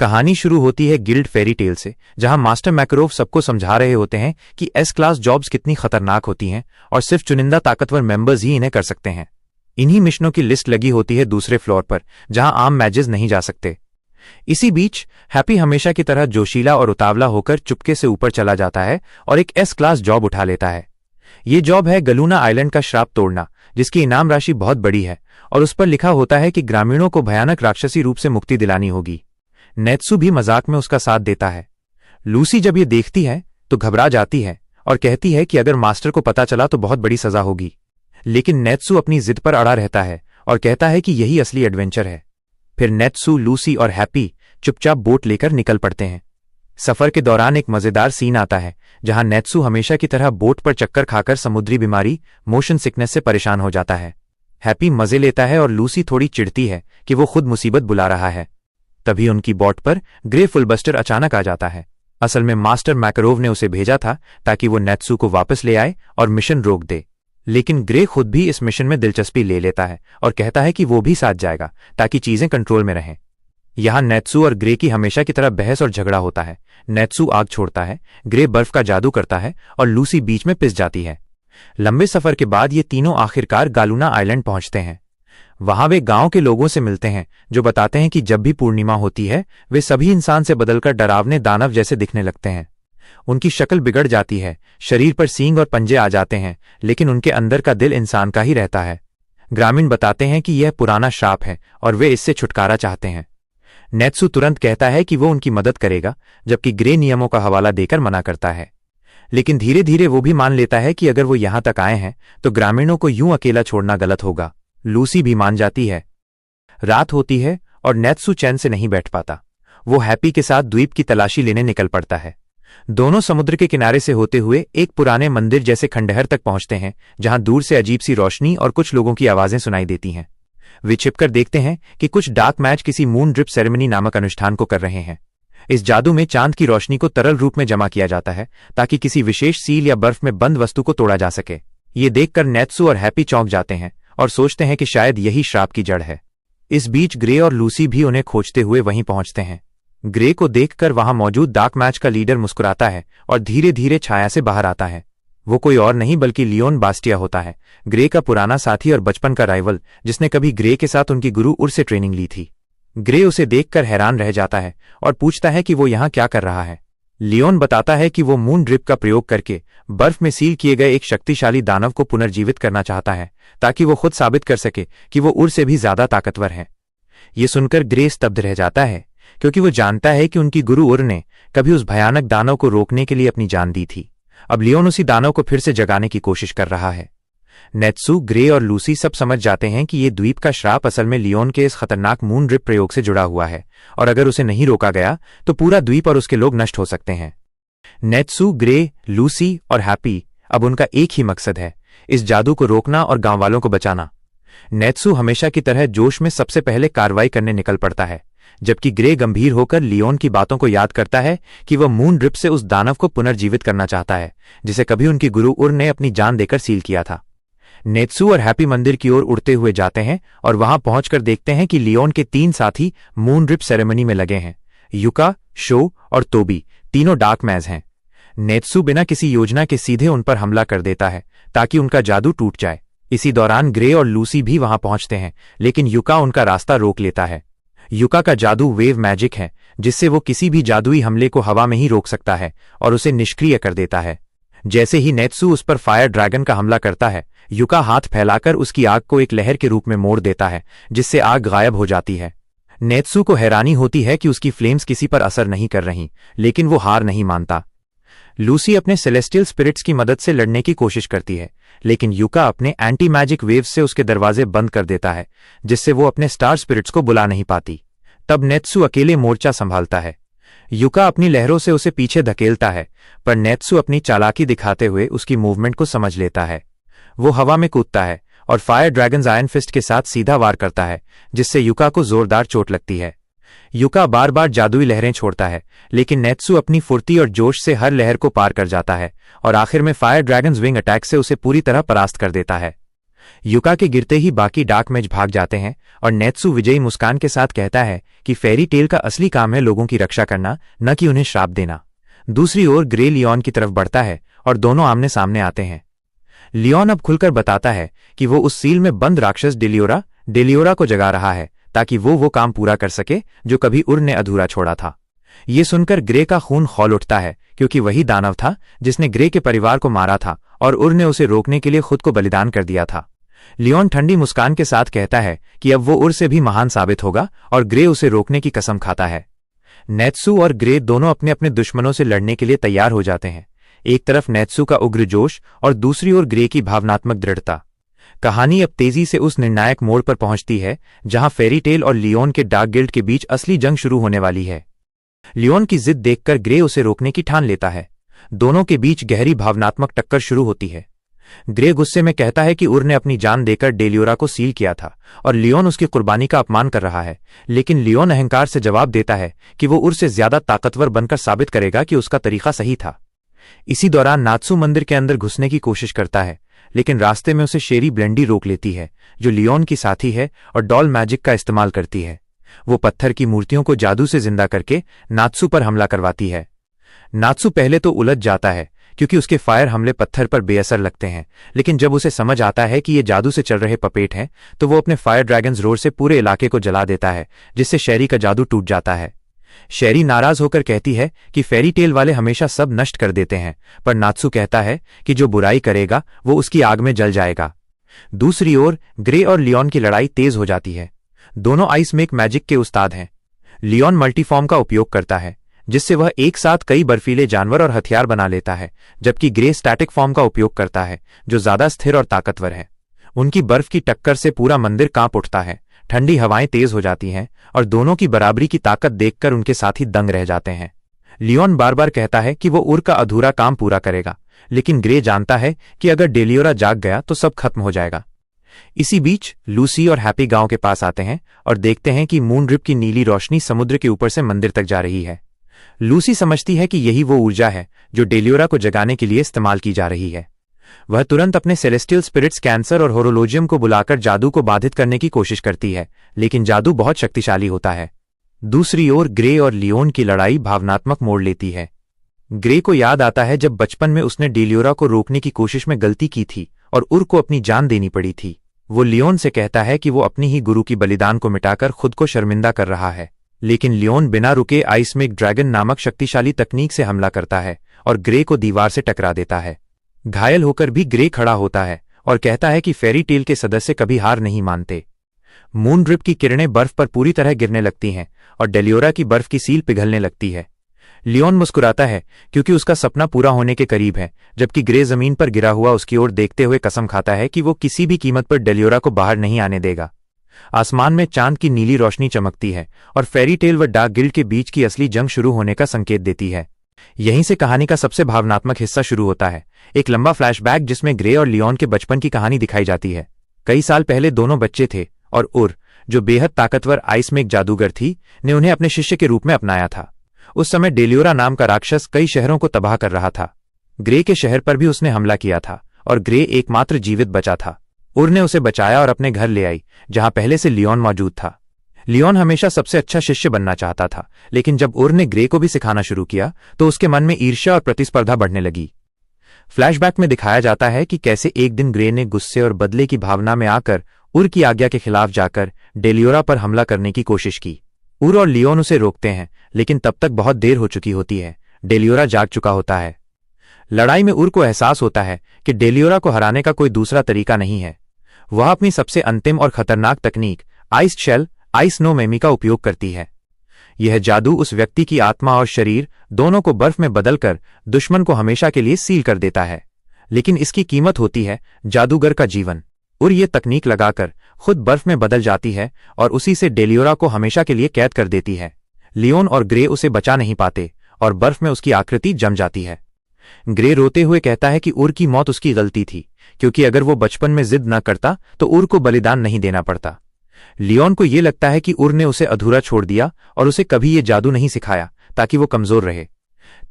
कहानी शुरू होती है गिल्ड फेरी टेल से, जहां मास्टर मैकरोव सबको समझा रहे होते हैं कि एस क्लास जॉब्स कितनी खतरनाक होती हैं और सिर्फ चुनिंदा ताकतवर मेंबर्स ही इन्हें कर सकते हैं। इन्हीं मिशनों की लिस्ट लगी होती है दूसरे फ्लोर पर, जहां आम मैजेस नहीं जा सकते। इसी बीच हैप्पी हमेशा की तरह जोशीला और उतावला होकर चुपके से ऊपर चला जाता है और एक एस क्लास जॉब उठा लेता है। ये जॉब है गलूना आइलैंड का श्राप तोड़ना, जिसकी इनाम राशि बहुत बड़ी है और उस पर लिखा होता है कि ग्रामीणों को भयानक राक्षसी रूप से मुक्ति दिलानी होगी। नेत्सु भी मजाक में उसका साथ देता है। लूसी जब ये देखती है तो घबरा जाती है और कहती है कि अगर मास्टर को पता चला तो बहुत बड़ी सजा होगी, लेकिन नेत्सु अपनी जिद पर अड़ा रहता है और कहता है कि यही असली एडवेंचर है। फिर नेत्सु, लूसी और हैप्पी चुपचाप बोट लेकर निकल पड़ते हैं। सफर के दौरान एक मजेदार सीन आता है जहां नेत्सु हमेशा की तरह बोट पर चक्कर खाकर समुद्री बीमारी मोशन सिकनेस से परेशान हो जाता है। हैप्पी मजे लेता है और लूसी थोड़ी चिढ़ती है कि वो खुद मुसीबत बुला रहा है। तभी उनकी बोट पर ग्रे फुलबस्टर अचानक आ जाता है। असल में मास्टर मैकरोव ने उसे भेजा था ताकि वो नेत्सु को वापस ले आए और मिशन रोक दे, लेकिन ग्रे खुद भी इस मिशन में दिलचस्पी ले लेता है और कहता है कि वो भी साथ जाएगा ताकि चीजें कंट्रोल में रहें। यहां नेत्सु और ग्रे की हमेशा की तरह बहस और झगड़ा होता है। नेत्सु आग छोड़ता है, ग्रे बर्फ का जादू करता है और लूसी बीच में पिस जाती है। लंबे सफर के बाद ये तीनों आखिरकार गालूना आइलैंड पहुंचते हैं। वहां वे गांव के लोगों से मिलते हैं जो बताते हैं कि जब भी पूर्णिमा होती है वे सभी इंसान से बदलकर डरावने दानव जैसे दिखने लगते हैं। उनकी शक्ल बिगड़ जाती है, शरीर पर सींग और पंजे आ जाते हैं, लेकिन उनके अंदर का दिल इंसान का ही रहता है। ग्रामीण बताते हैं कि यह पुराना श्राप है और वे इससे छुटकारा चाहते हैं। नेत्सु तुरंत कहता है कि वो उनकी मदद करेगा, जबकि ग्रे नियमों का हवाला देकर मना करता है। लेकिन धीरे धीरे वो भी मान लेता है कि अगर वो यहां तक आए हैं तो ग्रामीणों को यूं अकेला छोड़ना गलत होगा। लूसी भी मान जाती है। रात होती है और नेत्सु चैन से नहीं बैठ पाता। वो हैप्पी के साथ द्वीप की तलाशी लेने निकल पड़ता है। दोनों समुद्र के किनारे से होते हुए एक पुराने मंदिर जैसे खंडहर तक पहुंचते हैं, जहां दूर से अजीब सी रोशनी और कुछ लोगों की आवाजें सुनाई देती हैं। वे छिपकर देखते हैं कि कुछ डार्क मैच किसी मून ड्रिप सेरेमनी नामक अनुष्ठान को कर रहे हैं। इस जादू में चांद की रोशनी को तरल रूप में जमा किया जाता है ताकि किसी विशेष सील या बर्फ में बंद वस्तु को तोड़ा जा सके। ये देखकर नेत्सु और हैप्पी चौंक जाते हैं और सोचते हैं कि शायद यही श्राप की जड़ है। इस बीच ग्रे और लूसी भी उन्हें खोजते हुए वहीं पहुंचते हैं। ग्रे को देखकर वहां मौजूद डार्क मैच का लीडर मुस्कुराता है और धीरे धीरे छाया से बाहर आता है। वो कोई और नहीं बल्कि लियोन बास्टिया होता है, ग्रे का पुराना साथी और बचपन का राइवल, जिसने कभी ग्रे के साथ उनकी गुरु उर से ट्रेनिंग ली थी। ग्रे उसे देखकर हैरान रह जाता है और पूछता है कि वो यहां क्या कर रहा है। लियोन बताता है कि वो मून ड्रिप का प्रयोग करके बर्फ में सील किए गए एक शक्तिशाली दानव को पुनर्जीवित करना चाहता है ताकि वो खुद साबित कर सके कि वो उर से भी ज्यादा ताकतवर है। ये सुनकर ग्रे स्तब्ध रह जाता है, क्योंकि वो जानता है कि उनकी गुरु उर ने कभी उस भयानक दानव को रोकने के लिए अपनी जान दी थी। अब लियोन उसी दानव को फिर से जगाने की कोशिश कर रहा है। नेत्सु, ग्रे और लूसी सब समझ जाते हैं कि ये द्वीप का श्राप असल में लियोन के इस खतरनाक मून ड्रिप प्रयोग से जुड़ा हुआ है और अगर उसे नहीं रोका गया तो पूरा द्वीप और उसके लोग नष्ट हो सकते हैं। नेत्सु, ग्रे, लूसी और हैप्पी अब उनका एक ही मकसद है, इस जादू को रोकना और गांव वालों को बचाना। नेत्सु हमेशा की तरह जोश में सबसे पहले कार्रवाई करने निकल पड़ता है, जबकि ग्रे गंभीर होकर लियोन की बातों को याद करता है कि वह मून ड्रिप से उस दानव को पुनर्जीवित करना चाहता है जिसे कभी उनकी गुरु उर ने अपनी जान देकर सील किया था। नेत्सु और हैप्पी मंदिर की ओर उड़ते हुए जाते हैं और वहां पहुंचकर देखते हैं कि लियोन के 3 साथी मून ड्रिप सेरेमनी में लगे हैं। युका, शो और तोबी तीनों डार्क मैज हैं। नेत्सु बिना किसी योजना के सीधे उन पर हमला कर देता है ताकि उनका जादू टूट जाए। इसी दौरान ग्रे और लूसी भी वहां पहुंचते हैं, लेकिन युका उनका रास्ता रोक लेता है। युका का जादू वेव मैजिक है, जिससे वो किसी भी जादुई हमले को हवा में ही रोक सकता है और उसे निष्क्रिय कर देता है। जैसे ही नेत्सु उस पर फायर ड्रैगन का हमला करता है, युका हाथ फैलाकर उसकी आग को एक लहर के रूप में मोड़ देता है, जिससे आग गायब हो जाती है। नेत्सु को हैरानी होती है कि उसकी फ्लेम्स किसी पर असर नहीं कर रही, लेकिन वो हार नहीं मानता। लूसी अपने सेलेस्टियल स्पिरिट्स की मदद से लड़ने की कोशिश करती है, लेकिन युका अपने एंटी मैजिक वेव्स से उसके दरवाजे बंद कर देता है, जिससे वो अपने स्टार स्पिरिट्स को बुला नहीं पाती। तब नेत्सु अकेले मोर्चा संभालता है। युका अपनी लहरों से उसे पीछे धकेलता है, पर नेत्सु अपनी चालाकी दिखाते हुए उसकी मूवमेंट को समझ लेता है। वो हवा में कूदता है और फायर ड्रैगन्स आयरन फिस्ट के साथ सीधा वार करता है, जिससे युका को जोरदार चोट लगती है। युका बार बार जादुई लहरें छोड़ता है, लेकिन नेत्सु अपनी फुर्ती और जोश से हर लहर को पार कर जाता है और आखिर में फायर ड्रैगन्स विंग अटैक से उसे पूरी तरह परास्त कर देता है। युका के गिरते ही बाकी डार्क मैज भाग जाते हैं और नेत्सु विजयी मुस्कान के साथ कहता है कि फेरी टेल का असली काम है लोगों की रक्षा करना, न कि उन्हें श्राप देना। दूसरी ओर ग्रे लियोन की तरफ बढ़ता है और दोनों आमने सामने आते हैं। लियोन अब खुलकर बताता है कि वो उस सील में बंद राक्षस डेलियोरा को जगा रहा है ताकि वो काम पूरा कर सके जो कभी उर ने अधूरा छोड़ा था। ये सुनकर ग्रे का खून खौल उठता है क्योंकि वही दानव था जिसने ग्रे के परिवार को मारा था और उर ने उसे रोकने के लिए खुद को बलिदान कर दिया था। लियोन ठंडी मुस्कान के साथ कहता है कि अब वो उर से भी महान साबित होगा और ग्रे उसे रोकने की कसम खाता है। नेत्सु और ग्रे दोनों अपने अपने दुश्मनों से लड़ने के लिए तैयार हो जाते हैं। एक तरफ नेत्सु का उग्र जोश और दूसरी ओर ग्रे की भावनात्मक दृढ़ता। कहानी अब तेजी से उस निर्णायक मोड़ पर पहुंचती है जहां फेरी टेल और लियोन के डार्क गिल्ड के बीच असली जंग शुरू होने वाली है। लियोन की जिद देखकर ग्रे उसे रोकने की ठान लेता है। दोनों के बीच गहरी भावनात्मक टक्कर शुरू होती है। ग्रे गुस्से में कहता है कि उर ने अपनी जान देकर डेलियोरा को सील किया था और लियोन उसकी कुर्बानी का अपमान कर रहा है, लेकिन लियोन अहंकार से जवाब देता है कि वो उर से ज्यादा ताकतवर बनकर साबित करेगा कि उसका तरीका सही था। इसी दौरान नात्सु मंदिर के अंदर घुसने की कोशिश करता है, लेकिन रास्ते में उसे शेरी ब्लेंडी रोक लेती है जो लियोन की साथी है और डॉल मैजिक का इस्तेमाल करती है। वो पत्थर की मूर्तियों को जादू से जिंदा करके नात्सु पर हमला करवाती है। नात्सु पहले तो उलझ जाता है क्योंकि उसके फायर हमले पत्थर पर बेअसर लगते हैं, लेकिन जब उसे समझ आता है कि ये जादू से चल रहे पपेट हैं तो वो अपने फायर ड्रैगन्स रोड से पूरे इलाके को जला देता है, जिससे शेरी का जादू टूट जाता है। शेरी नाराज होकर कहती है कि फेरी टेल वाले हमेशा सब नष्ट कर देते हैं, पर नात्सु कहता है कि जो बुराई करेगा वो उसकी आग में जल जाएगा। दूसरी ओर ग्रे और लियोन की लड़ाई तेज हो जाती है। दोनों आइस मेक मैजिक के उस्ताद हैं। लियोन मल्टीफॉर्म का उपयोग करता है जिससे वह एक साथ कई बर्फीले जानवर और हथियार बना लेता है, जबकि ग्रे स्टैटिक फॉर्म का उपयोग करता है जो ज्यादा स्थिर और ताकतवर है। उनकी बर्फ की टक्कर से पूरा मंदिर कांप उठता है, ठंडी हवाएं तेज हो जाती हैं और दोनों की बराबरी की ताकत देखकर उनके साथी दंग रह जाते हैं। लियोन बार बार कहता है कि वो उर का अधूरा काम पूरा करेगा, लेकिन ग्रे जानता है कि अगर डेलियोरा जाग गया तो सब खत्म हो जाएगा। इसी बीच लूसी और हैप्पी गांव के पास आते हैं और देखते हैं कि मून ड्रिप की नीली रोशनी समुद्र के ऊपर से मंदिर तक जा रही है। लूसी समझती है कि यही वो ऊर्जा है जो डेलियोरा को जगाने के लिए इस्तेमाल की जा रही है। वह तुरंत अपने सेलेस्टियल स्पिरिट्स कैंसर और होरोलोजियम को बुलाकर जादू को बाधित करने की कोशिश करती है, लेकिन जादू बहुत शक्तिशाली होता है। दूसरी ओर ग्रे और लियोन की लड़ाई भावनात्मक मोड़ लेती है। ग्रे को याद आता है जब बचपन में उसने डेलियोरा को रोकने की कोशिश में गलती की थी और उर को अपनी जान देनी पड़ी थी। वो लियोन से कहता है कि वो अपनी ही गुरु की बलिदान को मिटाकर खुद को शर्मिंदा कर रहा है, लेकिन लियोन बिना रुके आइस मेक ड्रैगन नामक शक्तिशाली तकनीक से हमला करता है और ग्रे को दीवार से टकरा देता है। घायल होकर भी ग्रे खड़ा होता है और कहता है कि फेरी टेल के सदस्य कभी हार नहीं मानते। मून ड्रिप की किरणें बर्फ पर पूरी तरह गिरने लगती हैं और डेलियोरा की बर्फ की सील पिघलने लगती है। लियोन मुस्कुराता है क्योंकि उसका सपना पूरा होने के करीब है, जबकि ग्रे जमीन पर गिरा हुआ उसकी ओर देखते हुए कसम खाता है कि वो किसी भी कीमत पर डेलियोरा को बाहर नहीं आने देगा। आसमान में चांद की नीली रोशनी चमकती है और फेरी टेल व डार्क गिल्ड के बीच की असली जंग शुरू होने का संकेत देती है। यहीं से कहानी का सबसे भावनात्मक हिस्सा शुरू होता है, एक लंबा फ्लैशबैक जिसमें ग्रे और लियोन के बचपन की कहानी दिखाई जाती है। कई साल पहले दोनों बच्चे थे और उर, जो बेहद ताकतवर आइस मेक जादूगर थी, ने उन्हें अपने शिष्य के रूप में अपनाया था। उस समय डेलियोरा नाम का राक्षस कई शहरों को तबाह कर रहा था। ग्रे के शहर पर भी उसने हमला किया था और ग्रे एकमात्र जीवित बचा था। उर ने उसे बचाया और अपने घर ले आई, जहां पहले से लियोन मौजूद था। लियोन हमेशा सबसे अच्छा शिष्य बनना चाहता था, लेकिन जब उर ने ग्रे को भी सिखाना शुरू किया तो उसके मन में ईर्ष्या और प्रतिस्पर्धा बढ़ने लगी। फ्लैशबैक में दिखाया जाता है कि कैसे एक दिन ग्रे ने गुस्से और बदले की भावना में आकर उर की आज्ञा के खिलाफ जाकर डेलियोरा पर हमला करने की कोशिश की। उर और लियोन उसे रोकते हैं, लेकिन तब तक बहुत देर हो चुकी होती है। डेलियोरा जाग चुका होता है। लड़ाई में उर को एहसास होता है कि डेलियोरा को हराने का कोई दूसरा तरीका नहीं है। वह अपनी सबसे अंतिम और खतरनाक तकनीक आइस शेल आइस नो मेमी का उपयोग करती है। यह जादू उस व्यक्ति की आत्मा और शरीर दोनों को बर्फ में बदलकर दुश्मन को हमेशा के लिए सील कर देता है, लेकिन इसकी कीमत होती है जादूगर का जीवन। उर ये तकनीक लगाकर खुद बर्फ में बदल जाती है और उसी से डेलियोरा को हमेशा के लिए कैद कर देती है। लियोन और ग्रे उसे बचा नहीं पाते और बर्फ में उसकी आकृति जम जाती है। ग्रे रोते हुए कहता है कि उर की मौत उसकी गलती थी, क्योंकि अगर वो बचपन में जिद न करता तो उर को बलिदान नहीं देना पड़ता। लियोन को ये लगता है कि उर ने उसे अधूरा छोड़ दिया और उसे कभी ये जादू नहीं सिखाया ताकि वो कमजोर रहे।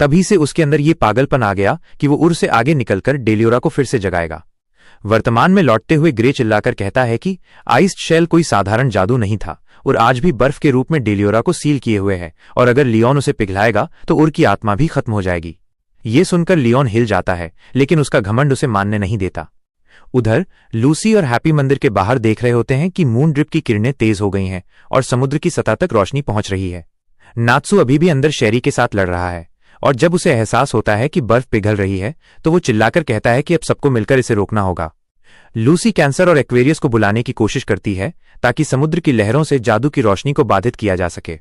तभी से उसके अंदर ये पागलपन आ गया कि वो उर से आगे निकलकर डेलियोरा को फिर से जगाएगा। वर्तमान में लौटते हुए ग्रे चिल्लाकर कहता है कि आइस्ड शेल कोई साधारण जादू नहीं था और आज भी बर्फ के रूप में डेलियोरा को सील किए हुए है, और अगर लियोन उसे पिघलाएगा तो उर की आत्मा भी खत्म हो जाएगी। ये सुनकर लियोन हिल जाता है, लेकिन उसका घमंड उसे मानने नहीं देता। उधर लूसी और हैप्पी मंदिर के बाहर देख रहे होते हैं कि मून ड्रिप की किरणें तेज हो गई हैं और समुद्र की सतह तक रोशनी पहुंच रही है। नात्सू अभी भी अंदर शेरी के साथ लड़ रहा है, और जब उसे एहसास होता है कि बर्फ पिघल रही है तो वो चिल्लाकर कहता है कि अब सबको मिलकर इसे रोकना होगा। लूसी कैंसर और एक्वेरियस को बुलाने की कोशिश करती है ताकि समुद्र की लहरों से जादू की रोशनी को बाधित किया जा सके।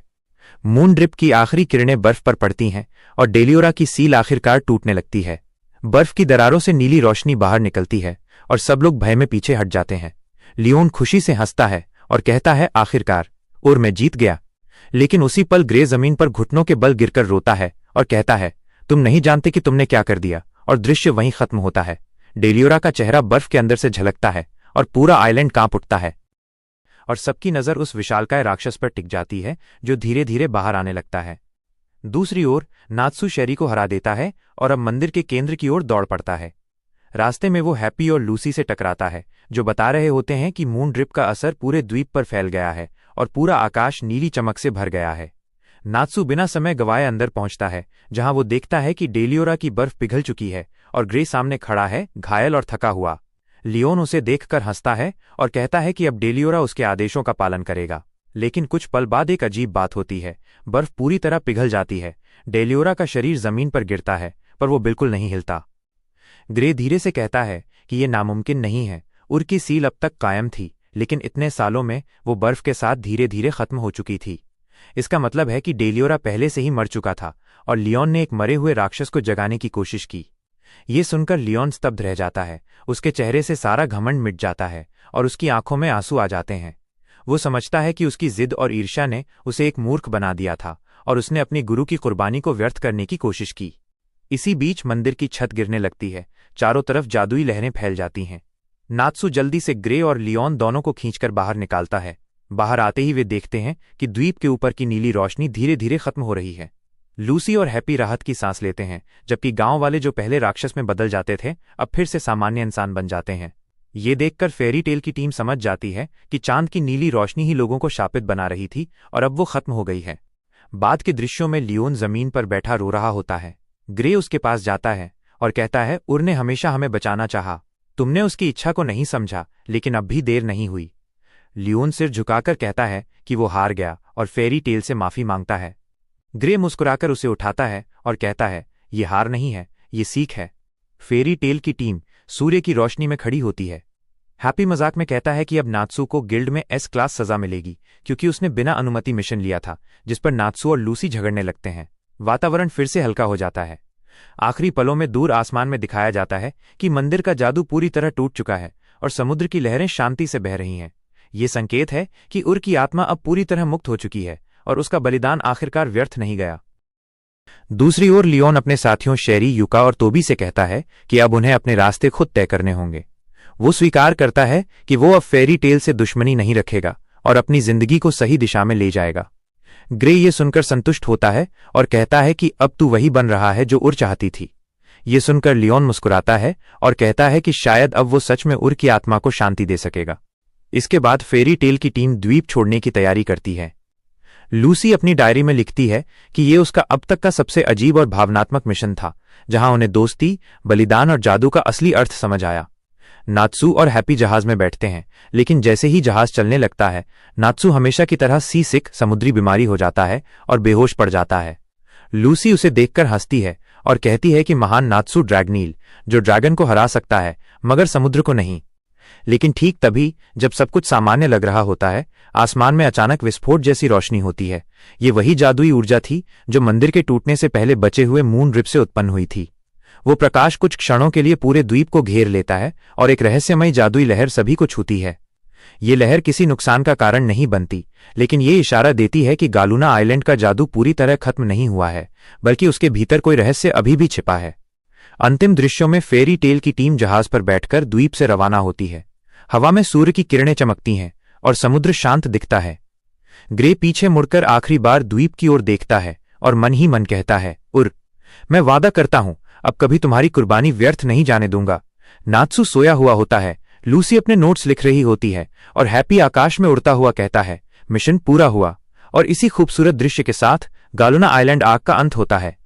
मून ड्रिप की आखिरी किरणें बर्फ पर पड़ती हैं और डेलियोरा की सील आखिरकार टूटने लगती है। बर्फ की दरारों से नीली रोशनी बाहर निकलती है और सब लोग भय में पीछे हट जाते हैं। लियोन खुशी से हंसता है और कहता है, आखिरकार, और मैं जीत गया। लेकिन उसी पल ग्रे जमीन पर घुटनों के बल गिरकर रोता है और कहता है, तुम नहीं जानते कि तुमने क्या कर दिया, और दृश्य वहीं खत्म होता है। डेलियोरा का चेहरा बर्फ के अंदर से झलकता है और पूरा आइलैंड कांप उठता है, और सबकी नजर उस विशालकाय राक्षस पर टिक जाती है जो धीरे धीरे बाहर आने लगता है। दूसरी ओर नात्सू शेरी को हरा देता है और अब मंदिर के केंद्र की ओर दौड़ पड़ता है। रास्ते में वो हैप्पी और लूसी से टकराता है, जो बता रहे होते हैं कि मून ड्रिप का असर पूरे द्वीप पर फैल गया है और पूरा आकाश नीली चमक से भर गया है। नात्सू बिना समय गवाए अंदर पहुंचता है, जहां वो देखता है कि डेलियोरा की बर्फ पिघल चुकी है और ग्रे सामने खड़ा है, घायल और थका हुआ। लियोन उसे देखकर हंसता है और कहता है कि अब डेलियोरा उसके आदेशों का पालन करेगा। लेकिन कुछ पल बाद एक अजीब बात होती है, बर्फ पूरी तरह पिघल जाती है। डेलियोरा का शरीर जमीन पर गिरता है, पर वो बिल्कुल नहीं हिलता। ग्रे धीरे से कहता है कि यह नामुमकिन नहीं है। उर की सील अब तक कायम थी, लेकिन इतने सालों में वो बर्फ के साथ धीरे धीरे खत्म हो चुकी थी। इसका मतलब है कि डेलियोरा पहले से ही मर चुका था और लियोन ने एक मरे हुए राक्षस को जगाने की कोशिश की। ये सुनकर लियोन स्तब्ध रह जाता है। उसके चेहरे से सारा घमंड मिट जाता है और उसकी आंखों में आंसू आ जाते हैं। वो समझता है कि उसकी जिद और ईर्ष्या ने उसे एक मूर्ख बना दिया था और उसने अपनी गुरु की कुर्बानी को व्यर्थ करने की कोशिश की। इसी बीच मंदिर की छत गिरने लगती है, चारों तरफ जादुई लहरें फैल जाती हैं। नात्सू जल्दी से ग्रे और लियोन दोनों को खींचकर बाहर निकालता है। बाहर आते ही वे देखते हैं कि द्वीप के ऊपर की नीली रोशनी धीरे धीरे खत्म हो रही है। लूसी और हैप्पी राहत की सांस लेते हैं, जबकि गांव वाले जो पहले राक्षस में बदल जाते थे अब फिर से सामान्य इंसान बन जाते हैं। ये देखकर फेरी टेल की टीम समझ जाती है कि चांद की नीली रोशनी ही लोगों को शापित बना रही थी और अब वो खत्म हो गई है। बाद के दृश्यों में लियोन जमीन पर बैठा रो रहा होता है। ग्रे उसके पास जाता है और कहता है, उर ने हमेशा हमें बचाना चाहा, तुमने उसकी इच्छा को नहीं समझा, लेकिन अब भी देर नहीं हुई। लियोन सिर झुकाकर कहता है कि वो हार गया और फेरी टेल से माफी मांगता है। ग्रे मुस्कुराकर उसे उठाता है और कहता है, ये हार नहीं है, ये सीख है। फेरी टेल की टीम सूर्य की रोशनी में खड़ी होती है। हैप्पी मजाक में कहता है कि अब नात्सू को गिल्ड में एस क्लास सजा मिलेगी, क्योंकि उसने बिना अनुमति मिशन लिया था, जिस पर नात्सू और लूसी झगड़ने लगते हैं। वातावरण फिर से हल्का हो जाता है। आखिरी पलों में दूर आसमान में दिखाया जाता है कि मंदिर का जादू पूरी तरह टूट चुका है और समुद्र की लहरें शांति से बह रही हैं। ये संकेत है कि उर की आत्मा अब पूरी तरह मुक्त हो चुकी है और उसका बलिदान आखिरकार व्यर्थ नहीं गया। दूसरी ओर लियोन अपने साथियों शेरी, युका और तोबी से कहता है कि अब उन्हें अपने रास्ते खुद तय करने होंगे। वो स्वीकार करता है कि वो अब फेरी टेल से दुश्मनी नहीं रखेगा और अपनी जिंदगी को सही दिशा में ले जाएगा। ग्रे ये सुनकर संतुष्ट होता है और कहता है कि अब तू वही बन रहा है जो उर चाहती थी। ये सुनकर लियोन मुस्कुराता है और कहता है कि शायद अब वो सच में उर की आत्मा को शांति दे सकेगा। इसके बाद फेरी टेल की टीम द्वीप छोड़ने की तैयारी करती है। लूसी अपनी डायरी में लिखती है कि ये उसका अब तक का सबसे अजीब और भावनात्मक मिशन था, जहां उन्हें दोस्ती, बलिदान और जादू का असली अर्थ समझ आया। नात्सू और हैप्पी जहाज में बैठते हैं, लेकिन जैसे ही जहाज चलने लगता है, नात्सू हमेशा की तरह सी सिक समुद्री बीमारी हो जाता है और बेहोश पड़ जाता है। लूसी उसे देखकर हंसती है और कहती है कि महान नात्सू ड्रैगनील, जो ड्रैगन को हरा सकता है मगर समुद्र को नहीं। लेकिन ठीक तभी जब सब कुछ सामान्य लग रहा होता है, आसमान में अचानक विस्फोट जैसी रोशनी होती है। ये वही जादुई ऊर्जा थी जो मंदिर के टूटने से पहले बचे हुए मून ड्रिप से उत्पन्न हुई थी। वो प्रकाश कुछ क्षणों के लिए पूरे द्वीप को घेर लेता है और एक रहस्यमयी जादुई लहर सभी को छूती है। ये लहर किसी नुकसान का कारण नहीं बनती, लेकिन ये इशारा देती है कि गालूना आइलैंड का जादू पूरी तरह खत्म नहीं हुआ है, बल्कि उसके भीतर कोई रहस्य अभी भी छिपा है। अंतिम दृश्यों में फेरी टेल की टीम जहाज पर बैठकर द्वीप से रवाना होती है। हवा में सूर्य की किरणें चमकती हैं और समुद्र शांत दिखता है। ग्रे पीछे मुड़कर आखिरी बार द्वीप की ओर देखता है और मन ही मन कहता है, उर, मैं वादा करता हूं अब कभी तुम्हारी कुर्बानी व्यर्थ नहीं जाने दूंगा। नात्सु सोया हुआ होता है, लूसी अपने नोट्स लिख रही होती है और हैप्पी आकाश में उड़ता हुआ कहता है, मिशन पूरा हुआ। और इसी खूबसूरत दृश्य के साथ गालुना आइलैंड आर्क का अंत होता है।